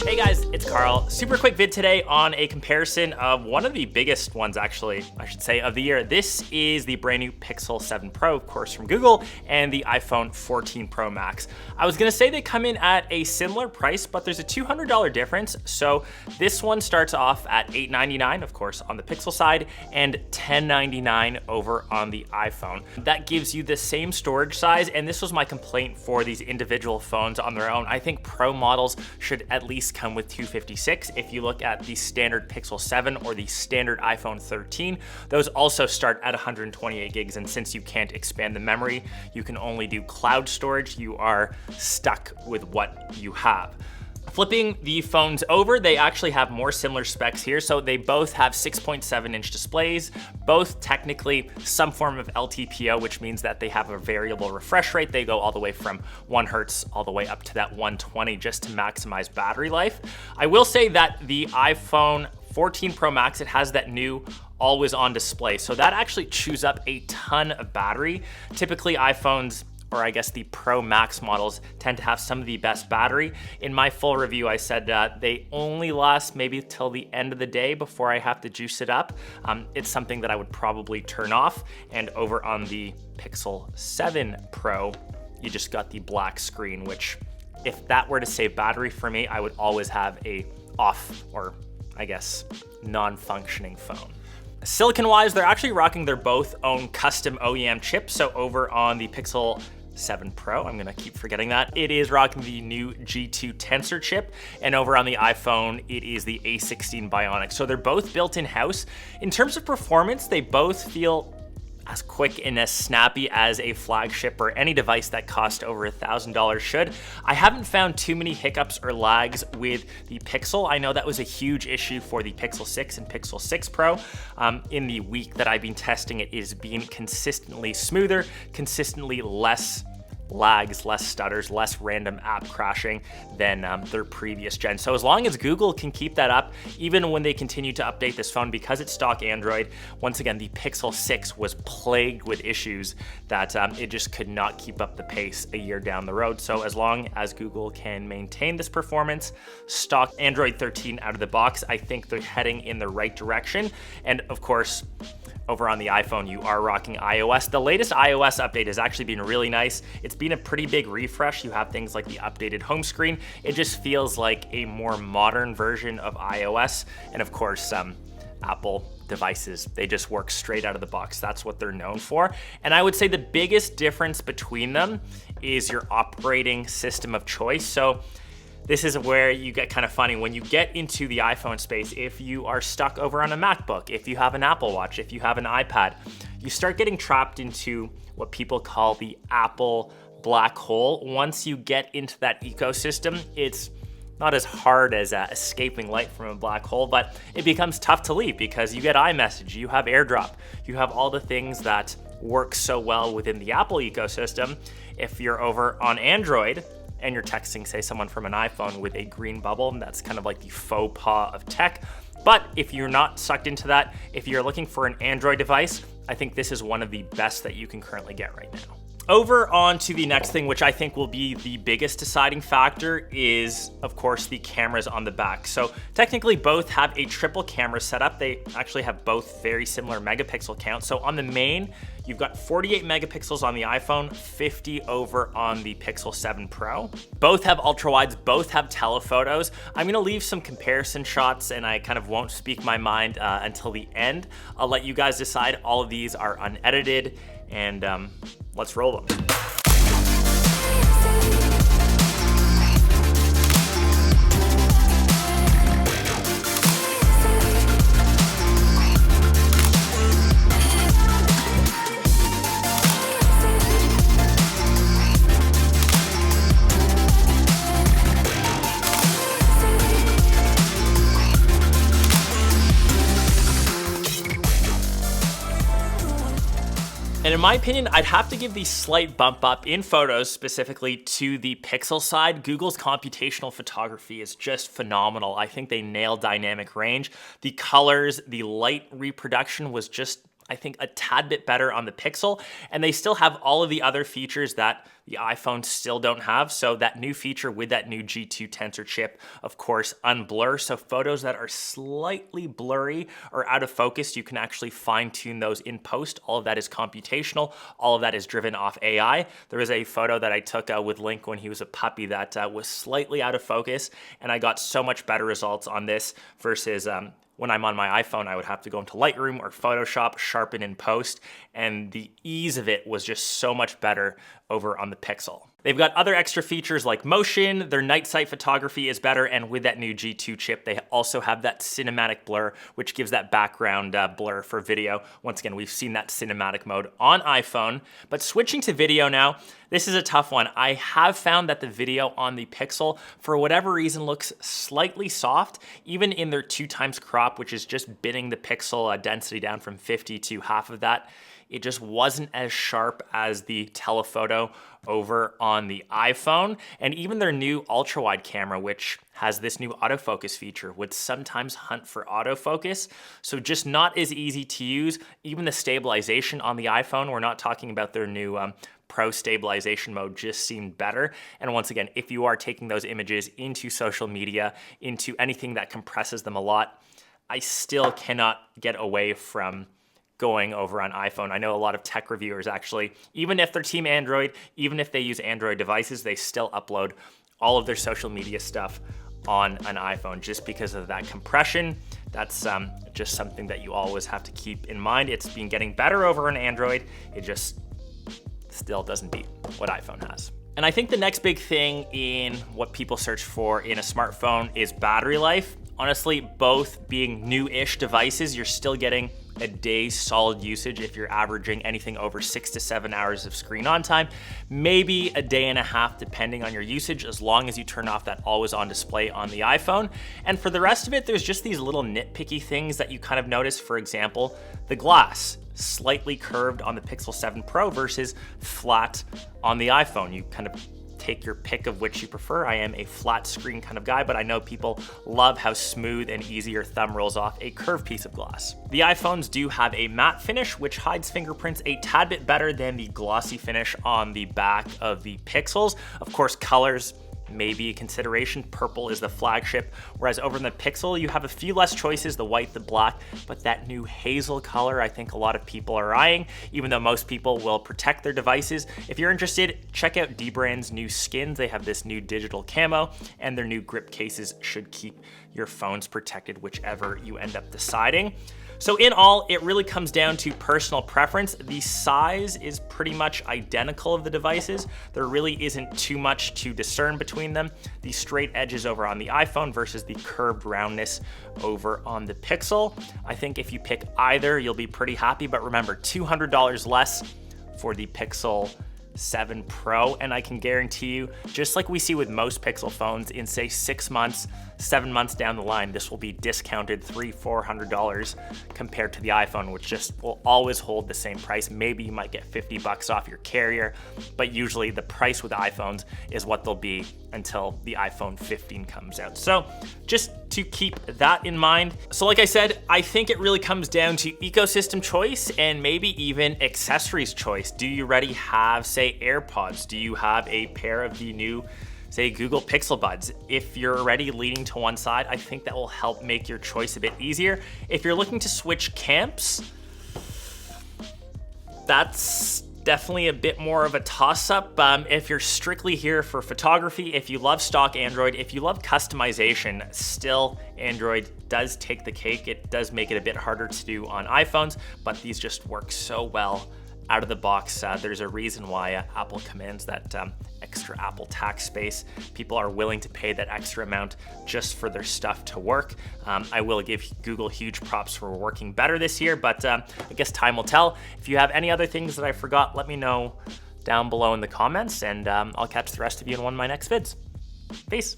Hey guys, it's Karl. Super quick vid today on a comparison of one of the biggest ones, actually, I should say, of the year. This is the brand new Pixel 7 Pro, of course, from Google, and the iPhone 14 Pro Max. I was gonna say they come in at a similar price, but there's a $200 difference. So this one starts off at $899, of course, on the Pixel side, and $1099 over on the iPhone. That gives you the same storage size, and this was my complaint for these individual phones on their own. I think Pro models should at least come with 256. If you look at the standard Pixel 7 or the standard iPhone 13, those also start at 128 gigs. And since you can't expand the memory, you can only do cloud storage, you are stuck with what you have. Flipping the phones over, they actually have more similar specs here. So they both have 6.7-inch displays, both technically some form of LTPO, which means that they have a variable refresh rate. They go all the way from 1 hertz all the way up to that 120 just to maximize battery life. I will say that the iPhone 14 Pro Max, it has that new always on display. So that actually chews up a ton of battery. Typically iPhones, or I guess the Pro Max models, tend to have some of the best battery. In my full review, I said they only last maybe till the end of the day before I have to juice it up. It's something that I would probably turn off. And over on the Pixel 7 Pro, you just got the black screen, which if that were to save battery for me, I would always have a off, or I guess non-functioning phone. Silicon-wise, they're actually rocking their both own custom OEM chip. So over on the Pixel 7 Pro, I'm gonna keep forgetting that, it is rocking the new G2 Tensor chip, and over on the iPhone, it is the A16 Bionic. So they're both built in-house. In terms of performance, they both feel as quick and as snappy as a flagship or any device that cost over $1,000 should. I haven't found too many hiccups or lags with the Pixel. I know that was a huge issue for the Pixel 6 and Pixel 6 Pro. In the week that I've been testing it, is being consistently smoother, consistently less lags, less stutters, less random app crashing than their previous gen. So as long as Google can keep that up, even when they continue to update this phone, because it's stock Android, once again, the Pixel 6 was plagued with issues that it just could not keep up the pace a year down the road. So as long as Google can maintain this performance, stock Android 13 out of the box, I think they're heading in the right direction. And of course, over on the iPhone, you are rocking iOS. The latest iOS update has actually been really nice. It's been a pretty big refresh. You have things like the updated home screen. It just feels like a more modern version of iOS. And of course, Apple devices, they just work straight out of the box. That's what they're known for. And I would say the biggest difference between them is your operating system of choice. So this is where you get kind of funny when you get into the iPhone space. If you are stuck over on a MacBook, if you have an Apple Watch, if you have an iPad, you start getting trapped into what people call the Apple black hole. Once you get into that ecosystem, it's not as hard as escaping light from a black hole, but it becomes tough to leave because you get iMessage, you have AirDrop, you have all the things that work so well within the Apple ecosystem. If you're over on Android, and you're texting, say, someone from an iPhone with a green bubble, and that's kind of like the faux pas of tech. But if you're not sucked into that, if you're looking for an Android device, I think this is one of the best that you can currently get right now. Over on to the next thing, which I think will be the biggest deciding factor, is of course the cameras on the back. So technically both have a triple camera setup. They actually have both very similar megapixel counts. So on the main, you've got 48 megapixels on the iPhone, 50 over on the Pixel 7 Pro. Both have ultra wides, both have telephotos. I'm gonna leave some comparison shots and I kind of won't speak my mind until the end. I'll let you guys decide. All of these are unedited, and let's roll them. And in my opinion, I'd have to give the slight bump up in photos, specifically to the Pixel side. Google's computational photography is just phenomenal. I think they nailed dynamic range. The colors, the light reproduction was just I think a tad bit better on the Pixel, and they still have all of the other features that the iPhone still don't have. So that new feature with that new G2 Tensor chip, of course, unblur. So photos that are slightly blurry or out of focus, you can actually fine tune those in post. All of that is computational. All of that is driven off AI. There was a photo that I took with Link when he was a puppy that was slightly out of focus, and I got so much better results on this versus when I'm on my iPhone, I would have to go into Lightroom or Photoshop, sharpen in post, and the ease of it was just so much better over on the Pixel. They've got other extra features like motion, their night sight photography is better, and with that new G2 chip, they also have that cinematic blur, which gives that background blur for video. Once again, we've seen that cinematic mode on iPhone, but switching to video now, this is a tough one. I have found that the video on the Pixel, for whatever reason, looks slightly soft, even in their 2x crop, which is just binning the Pixel density down from 50 to half of that. It just wasn't as sharp as the telephoto over on the iPhone. And even their new ultra-wide camera, which has this new autofocus feature, would sometimes hunt for autofocus. So just not as easy to use. Even the stabilization on the iPhone, we're not talking about their new Pro stabilization mode, just seemed better. And once again, if you are taking those images into social media, into anything that compresses them a lot, I still cannot get away from going over on iPhone. I know a lot of tech reviewers actually, even if they're team Android, even if they use Android devices, they still upload all of their social media stuff on an iPhone just because of that compression. That's just something that you always have to keep in mind. It's been getting better over on Android. It just still doesn't beat what iPhone has. And I think the next big thing in what people search for in a smartphone is battery life. Honestly, both being new-ish devices, you're still getting a day's solid usage if you're averaging anything over 6 to 7 hours of screen on time, maybe a day and a half depending on your usage, as long as you turn off that always on display on the iPhone. And for the rest of it, there's just these little nitpicky things that you kind of notice. For example, the glass, slightly curved on the Pixel 7 Pro versus flat on the iPhone. You kind of take your pick of which you prefer. I am a flat screen kind of guy, but I know people love how smooth and easy your thumb rolls off a curved piece of glass. The iPhones do have a matte finish, which hides fingerprints a tad bit better than the glossy finish on the back of the Pixels. Of course, colors may be a consideration. Purple is the flagship, whereas over in the Pixel, you have a few less choices, the white, the black, but that new hazel color, I think a lot of people are eyeing, even though most people will protect their devices. If you're interested, check out Dbrand's new skins. They have this new digital camo, and their new grip cases should keep your phones protected, whichever you end up deciding. So in all, it really comes down to personal preference. The size is pretty much identical of the devices. There really isn't too much to discern between them. The straight edges over on the iPhone versus the curved roundness over on the Pixel. I think if you pick either, you'll be pretty happy, but remember, $200 less for the Pixel 7 Pro, and I can guarantee you, just like we see with most Pixel phones, in say 6 months, 7 months down the line, this will be discounted $300-400 compared to the iPhone, which just will always hold the same price. Maybe you might get $50 off your carrier, but usually the price with iPhones is what they'll be until the iPhone 15 comes out. So just to keep that in mind. So like I said, I think it really comes down to ecosystem choice and maybe even accessories choice. Do you already have, say, AirPods? Do you have a pair of the new, say, Google Pixel Buds? If you're already leaning to one side, I think that will help make your choice a bit easier. If you're looking to switch camps, that's definitely a bit more of a toss-up. If you're strictly here for photography, if you love stock Android, if you love customization, still Android does take the cake. It does make it a bit harder to do on iPhones, but these just work so well out of the box. There's a reason why Apple commands that extra Apple tax space. People are willing to pay that extra amount just for their stuff to work. I will give Google huge props for working better this year, but I guess time will tell. If you have any other things that I forgot, let me know down below in the comments, and I'll catch the rest of you in one of my next vids. Peace.